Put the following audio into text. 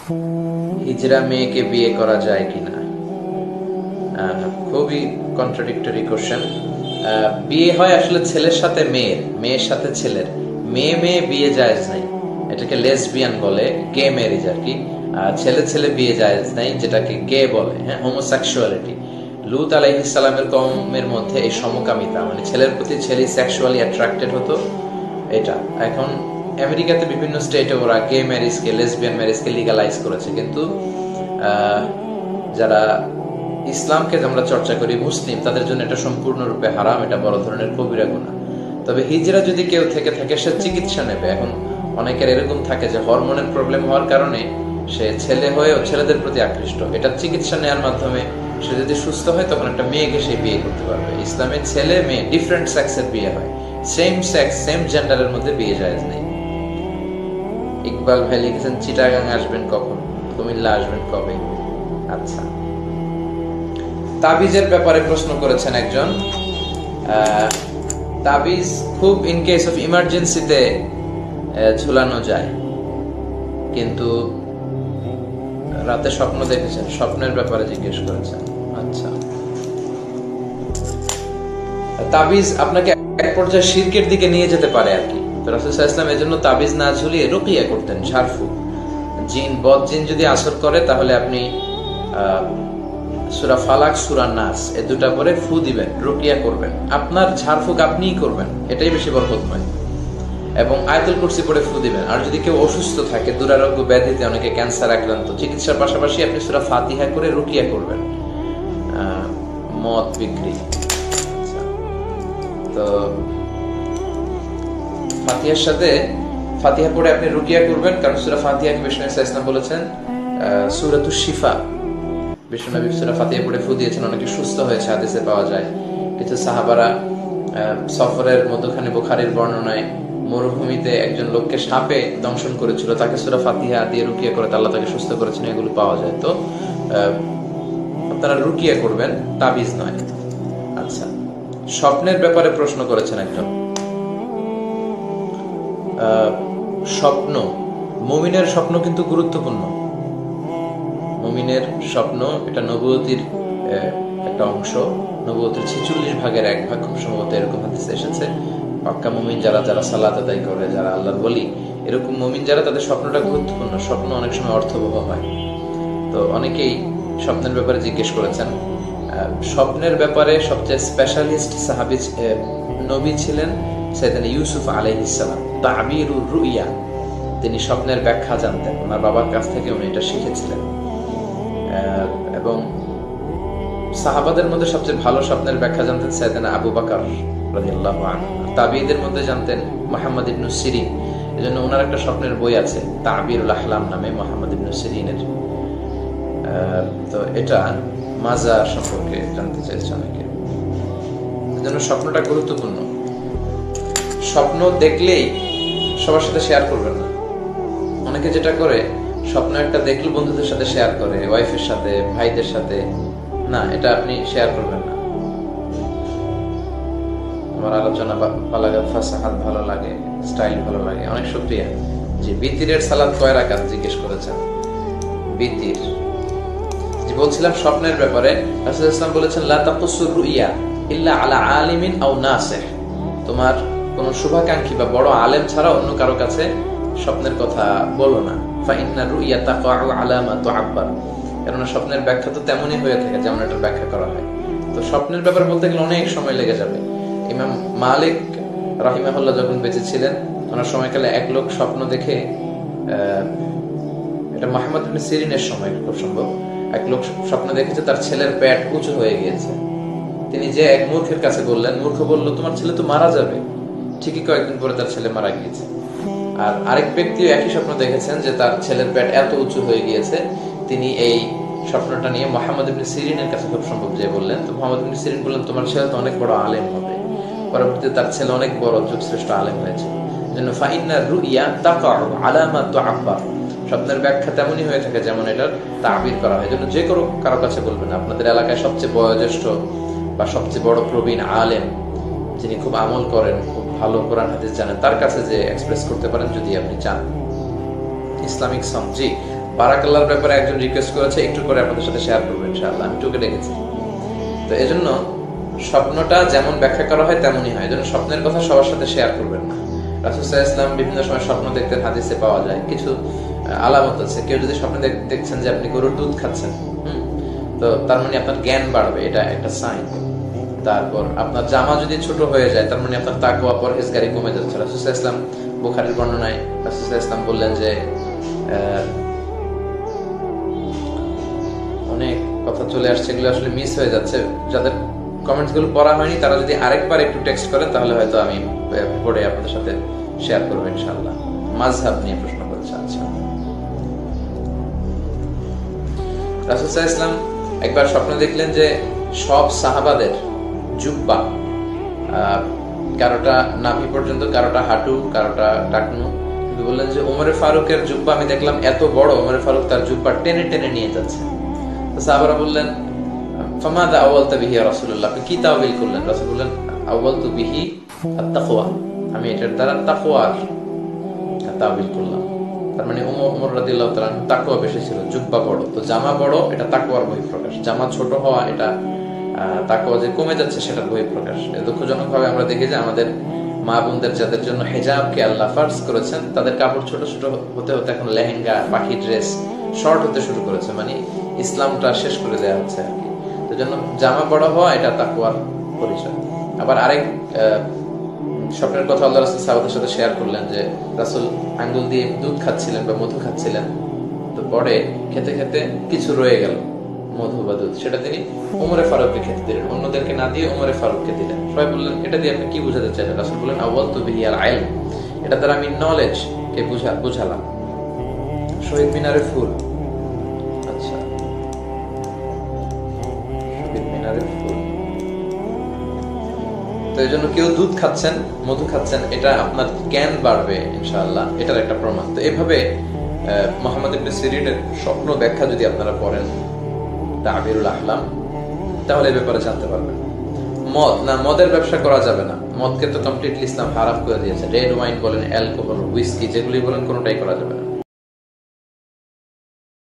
হিজরা মেয়েকে বিয়ে করা যায় কিনা? খুবই কন্ট্রাডিক্টরি কোশ্চেন। বিয়ে হয় আসলে ছেলের সাথে মেয়ের, মেয়ের সাথে ছেলের, মেয়ে মেয়ে বিয়ে জায়েজ নাই, এটাকে লেসবিয়ান বলে, গে ম্যারেজ আর কি। ছেলে ছেলে বিয়ে জায়েজ নাই, যেটাকে গে বলে, হ্যাঁ, হোমোসেক্সুয়ালিটি। লূত আলাইহিস সালামের কওমের মধ্যে এই সমকামিতা, মানে ছেলের প্রতি ছেলে সেক্সুয়ালি অ্যাট্রাক্টেড হতো, এটা এখন আমেরিকাতে বিভিন্ন স্টেটে ওরা গে ম্যারেজকে, লেসবিয়ান ম্যারেজকে লিগালাইজ করেছে, কিন্তু যারা ইসলামকে আমরা চর্চা করি, মুসলিম, তাদের জন্য এটা সম্পূর্ণরূপে হারাম, এটা বড় ধরনের কবিরা গুনাহ। তবে হিজরা যদি কেউ থেকে থাকে, সে চিকিৎসা নেবে। এখন অনেকের এরকম থাকে যে হরমোনের প্রবলেম হওয়ার কারণে সে ছেলে হয়েও ছেলেদের প্রতি আকৃষ্ট, এটা চিকিৎসা নেওয়ার মাধ্যমে সে যদি সুস্থ হয় তখন একটা মেয়েকে সে বিয়ে করতে পারবে। ইসলামে ছেলে মেয়ে ডিফারেন্ট সেক্সের বিয়ে হয়, সেম সেক্স সেম জেন্ডারের মধ্যে বিয়ে জায়েজ নেই। ইকবাল ভাই লিখেছেন চিটাগাং আসবেন কখন, কুমিল্লা আসবেন কবে? আচ্ছা, তাবিজের ব্যাপারে প্রশ্ন করেছেন একজন। তাবিজ খুব ইন কেস অফ ইমার্জেন্সিতে ঝুলানো যায়, কিন্তু রাতে স্বপ্ন দেখেছেন, স্বপ্নের ব্যাপারে জিজ্ঞেস করেছেন। আচ্ছা, তাবিজ আপনাকে এক পর্যায়ে শিরকের দিকে নিয়ে যেতে পারে আর কি। তো রাসূল সাল্লাল্লাহু আলাইহি ওয়াসাল্লাম এজন্য তাবিজ না ঝুলিয়ে রুকিয়া করতেন, ঝাড়ফুঁক। জিন, বদ জিন যদি আসর করে তাহলে আপনি সূরা ফালাক, সূরা নাস এই দুটা পরে ফু দিবেন, রুকিয়া করবেন, আপনার ঝাড়ফুঁক আপনিই করবেন, এটাই বেশি বরকতময়। এবং আয়াতুল কুরসি পড়ে ফু দিবেন। আর যদি কেউ অসুস্থ থাকে, দুরারোগ্য ব্যাধিতে, অনেকে ক্যান্সার আক্রান্ত, চিকিৎসার পাশাপাশি আপনি সূরা ফাতিহা করে রুকিয়া করবেন। মদ বিক্রি, তো ফাতিহার সাথে ফাতিহা পড়ে আপনি রুকিয়া করবেন, কারণ সূরা ফাতিহাকে বিষ্ণু ইসা ইসলাম বলেছেন সূরাতুশ শিফা। বিষ্ণু নবী সূরা ফাতিহা পড়ে ফু দিয়েছেন, অনেকে সুস্থ হয়েছে, হাদিসে পাওয়া যায়। কিছু সাহাবারা সফরের মধ্যখানে বুখারীর বর্ণনায় মরুভূমিতে একজন লোককে সাপে দংশন করেছিল, তাকে সূরা ফাতিহা দিয়ে রুকিয়া করে আল্লাহ তাকে সুস্থ করেছেন, এগুলো পাওয়া যায়। তো আপনারা রুকিয়া করবেন, তাবিজ নয়। আচ্ছা, স্বপ্নের ব্যাপারে প্রশ্ন করেছেন একজন। স্বপ্ন, মুমিনের স্বপ্ন কিন্তু গুরুত্বপূর্ণ। মুমিনের স্বপ্ন এটা নবুয়তির একটা অংশ, নবুয়তের 46 ভাগের 1 ভাগ খুব সম্ভবত, এরকম হাদিসে এসেছে। পাক্কা মুমিন যারা, যারা সালাত আদায় করে, যারা আল্লাহর ওলি, এরকম মুমিন যারা, তাদের স্বপ্নটা গুরুত্বপূর্ণ। স্বপ্ন অনেক সময় অর্থবহ হয়। তো অনেকেই স্বপ্নের ব্যাপারে জিজ্ঞেস করেছেন। স্বপ্নের ব্যাপারে সবচেয়ে স্পেশালিস্ট সাহাবী নবী ছিলেন সাইয়েদনা ইউসুফ আলাইহিস সালাম, তাবিরুর রুইয়া। তিনি স্বপ্নের ব্যাখ্যা জানতেন, ওনার বাবার কাছ থেকে উনি এটা শিখেছিলেন। এবং সাহাবাদের মধ্যে সবচেয়ে ভালো স্বপ্নের ব্যাখ্যা জানতেন সাইয়েদনা আবু বকর রাদিয়াল্লাহু আনহু। তাবিঈদের মধ্যে জানতেন মুহাম্মদ ইবনে সিরিন। এজন্য ওনার একটা স্বপ্নের বই আছে তাবিরুল আহলাম নামে, মুহাম্মদ ইবনে সিরিনের। তো এটা মাজার সম্পর্কে জানতে চাইছে অনেকে, এজন্য স্বপ্নটা গুরুত্বপূর্ণ। স্বপ্ন দেখলেই সবার সাথে শেয়ার করবেন না। অনেকে যেটা করে, স্বপ্ন একটা দেখলে বন্ধুদের সাথে শেয়ার করে, ওয়াইফের সাথে, ভাইদের সাথে। না, এটা আপনি শেয়ার করবেন না। আমার আলোচনা বালাগাত ফাসাহাত ভালো লাগে, স্টাইল ভালো লাগে, অনেক শুকরিয়া। জি, বিতিরের সালাত কয় রাকাত জিজ্ঞেস করেছেন। বিতির, জি বলছিলাম স্বপ্নের ব্যাপারে। রাসূলুল্লাহ সাল্লাল্লাহু আলাইহি ওয়াসাল্লাম বলেছেন লা তাকুসুর রুইয়া ইল্লা আলা আলিমিন আও নাসিহ। তোমার কোন শুভাকাঙ্ক্ষী বা বড় আলেম ছাড়া অন্য কারো কাছে স্বপ্নের কথা বলো না। ফা ইন্না রুইয়া তাকাউ আলা মা তুআব্বার। কারণ স্বপ্নের ব্যাখ্যা তো তেমনই হয়ে থাকে যেমন এটার ব্যাখ্যা করা হয়। তো স্বপ্নের ব্যাপারে বলতে গেলে অনেক সময় লেগে যাবে। ইমাম মালিক রাহিমাহুল্লাহ যখন বেঁচে ছিলেন, ওনার সময়কালে এক লোক স্বপ্ন দেখে, এটা মুহাম্মদ ইবনে সিরিনের সময় খুব সম্ভব, এক লোক স্বপ্ন দেখেছে তার ছেলের পেট উঁচু হয়ে গিয়েছে। তিনি যে এক মূর্খের কাছে বললেন, মূর্খ বলল তোমার ছেলে তো মারা যাবে। ঠিকই কয়েকদিন পরে তার ছেলে মারা গিয়েছে। আর আরেক ব্যক্তিও একই স্বপ্ন দেখেছেন যে তার ছেলের পেট এত উঁচু হয়ে গিয়েছে। তিনি এই স্বপ্নটা নিয়ে মুহাম্মদ ইবনে সিরিনের কাছে খুব সম্ভব যে বললেন। তো মুহাম্মদ ইবনে সিরিন বললেন তোমার ছেলে তো অনেক বড় আলেম হবে। পরবর্তীতে তার ছেলে অনেক বড় যুগশ্রেষ্ঠ আলেম হয়েছে। জন্য ফা ইন্না রুইয়া তাকাউ আলা মা তুআব্বার। স্বপ্নের ব্যাখ্যা তেমনই হয়ে থাকে যেমন এটার তাবির করা হয়। জন্য যে কারো কাছে বলবেন। আপনাদের এলাকায় সবচেয়ে বয়োজ্যেষ্ঠ বা সবচেয়ে বড় প্রবীণ আলেম, যিনি খুব আমল করেন, খুব ভালো কোরআন হাদিস জানেন, তার কাছে যে এক্সপ্রেস করতে পারেন যদি আপনি চান। ইসলামিক সং, জি বারাকাল্লাহর ব্যাপারে একজন রিকোয়েস্ট করেছে একটু করে আপনাদের সাথে শেয়ার করবো ইনশাআল্লাহ, আমি টুকে রেখেছি। তো এজন্য স্বপ্নটা যেমন ব্যাখ্যা করা হয় তেমনই হয়, এজন্য স্বপ্নের কথা সবার সাথে শেয়ার করবেন না। রাসূল সাল্লাল্লাহু আলাইহি ওয়াসাল্লাম বিভিন্ন সময় স্বপ্ন দেখতেন, হাদিসে পাওয়া যায়। কিছু আলামত আছে, কেউ যদি স্বপ্নে দেখছেন যে আপনি গরুর দুধ খাচ্ছেন, তো তার মানে আপনার জ্ঞান বাড়বে, এটা একটা সাইন। তারপর আপনার জামা যদি ছোট হয়ে যায়, তার মানে আপনার তাকওয়া পরহেজগারি কমে যাচ্ছে। রাসূল সাল্লাল্লাহু আলাইহি ওয়াসাল্লাম বুখারীর বর্ণনায় রাসূল সাল্লাল্লাহু আলাইহি ওয়াসাল্লাম বললেন যে অনেক কথা চলে আসছে, এগুলো আসলে মিস হয়ে যাচ্ছে। যাদের কমেন্টস গুলো পড়া হয়নি তারা যদি আরেকবার একটু টেক্সট করেন তাহলে হয়তো আমি পড়ে আপনাদের সাথে শেয়ার করবো ইনশাআল্লাহ। মাযহাব নিয়ে প্রশ্ন করেছে। আচ্ছা, রাসূল সাল্লাল্লাহু আলাইহি ওয়াসাল্লাম একবার স্বপ্ন দেখলেন যে সব সাহাবাদের জুব্বা, কারোটা নাভি পর্যন্ত, কারোটা হাঁটু, কারোটা টাকনু, কিন্তু বললেন যে ওমরে ফারুকের জুব্বা আমি দেখলাম এত বড়, ওমরে ফারুক তার জুব্বা টেনে টেনে নিয়ে যাচ্ছে। তো সাহাবারা বললেন ফামাদা আউয়ালতা বিহি ইয়া রাসূলুল্লাহ, আপনি কি তাওয়িল করলেন? রাসূল বললেন আউয়ালতু বিহি আত-তাকওয়া, আমি এটার দ্বারা তাকওয়ার তাওয়িল করলাম। তার মানে ওমর রাদিয়াল্লাহু তাআলা তাকওয়া বেশি ছিল, জুব্বা বড়, তো জামা বড় এটা তাকওয়ার বহিঃপ্রকাশ, জামা ছোট হওয়া এটা তাকওয়া যে কমে যাচ্ছে সেটার বহিঃপ্রকাশ। দুঃখজনক ভাবে আমরা দেখি যে আমাদের মা বোনদের যাদের জন্য হিজাবকে আল্লাহ ফারজ করেছেন তাদের কাপড় ছোট ছোট হতে হতে এখন লেহেঙ্গা, পাখি ড্রেস, শর্ট হতে শুরু করেছে, মানে ইসলামটা শেষ করে দেওয়া হচ্ছে আর কি। তো জন্য জামা বড় হওয়া এটা তাকওয়ার পরিচয়। আবার আরেক স্বপ্নের কথা আল্লাহ রাসূল সাহাবাদের সাথে শেয়ার করলেন যে রাসূল আঙ্গুল দিয়ে দুধ খাচ্ছিলেন বা মধু খাচ্ছিলেন, তো পরে খেতে খেতে কিছু রয়ে গেল মধু বা দুধ, সেটা তিনি ওমরে ফারুককে খেতে দিলেন, অন্যদেরকে না দিয়ে ওমরে ফারুককে দিলেন। সবাই বললেন এটা দিয়ে আপনি কি বোঝাতে চাইলেন? রাসূল বললেন আউয়ালতু বিহি আল ইলম, এটা দ্বারা আমি নলেজ কে বুঝালাম। শহীদ মিনারের ফুল, আচ্ছা শহীদ মিনারের ফুল, তো এই জন্য কেউ দুধ খাচ্ছেন, মধু খাচ্ছেন, এটা আপনার জ্ঞান বাড়বে ইনশাআল্লাহ, এটার একটা প্রমাণ। তো এভাবে মুহাম্মদ ইবনে সিরিনের স্বপ্ন ব্যাখ্যা যদি আপনারা পড়েন তাবিরুল আহলাম, তাহলে এই ব্যাপারে জানতে পারবেন। মদ না, মদের ব্যবসা করা যাবে না, মদকে তো কমপ্লিটলি ইসলাম হারাম করে দিয়েছে। রেড ওয়াইন বলেন, অ্যালকোহল, হুইস্কি যেগুলি বলেন কোনোটাই করা যাবে না।